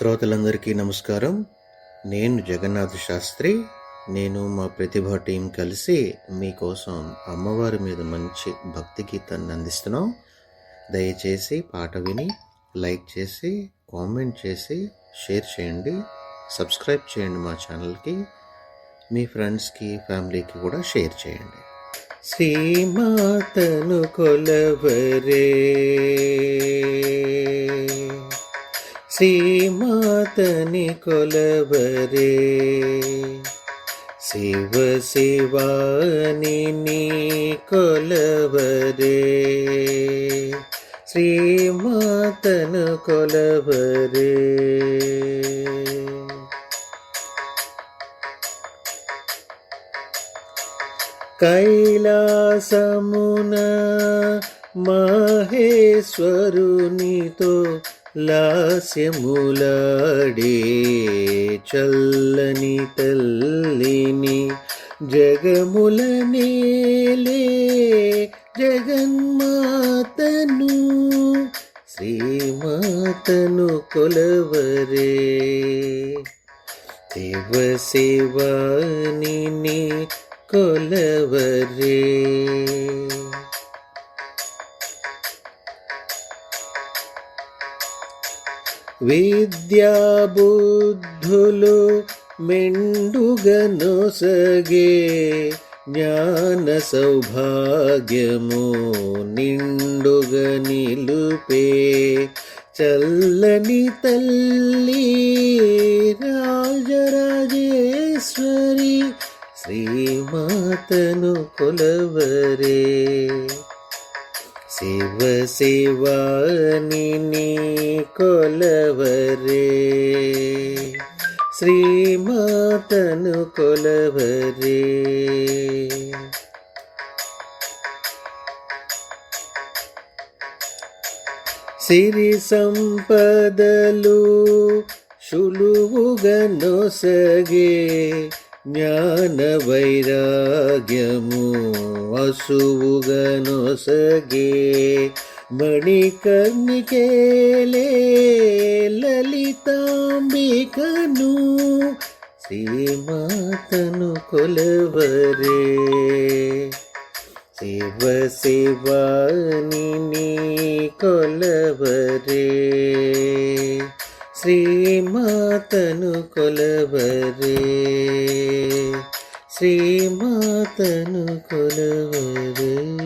శ్రోతలందరికీ నమస్కారం. నేను జగన్నాథ్ శాస్త్రి. నేను మా ప్రతిభ టీం కలిసి మీకోసం అమ్మవారి మీద మంచి భక్తి గీతాన్ని అందిస్తున్నాం. దయచేసి పాట విని లైక్ చేసి కామెంట్ చేసి షేర్ చేయండి. సబ్స్క్రైబ్ చేయండి మా ఛానల్కి. మీ ఫ్రెండ్స్కి ఫ్యామిలీకి కూడా షేర్ చేయండి. శ్రీమాతను కొలవరే, శ్రీమాతని కొలవరే, శివ శివాని నీ కొలవరే, శ్రీమాతను కొలవరే. కైలాసమున మహేశ్వరునితో లాస్యములాడే చల్లని తల్లిని, జగముల నేలే జగన్మాతను, శ్రీమాతను కొలవరే, శివ శివాని నీ కొలవరే. విద్యా బుద్ధులు మెండుగా నొసగే, జ్ఞాన సౌభాగ్యము నిండుగా నిలుపే, చల్లని తల్లి రాజరాజేశ్వరి, శ్రీమాతను కొలవరే, శివ శివాని నీ కొలవరే, శ్రీమాతను కొలవరే. సిరి సంపదలు సులువుగా నొసగే, జ్ఞాన వైరాగ్యము అసువుగా నొసగే, మణికర్ణికేలే లలితాంబికను, శ్రీమాతను కొలవరే, శివ శివాని నీ కొలవరే, శ్రీమాతను కొలవరే, శ్రీమాతను కొలవరే.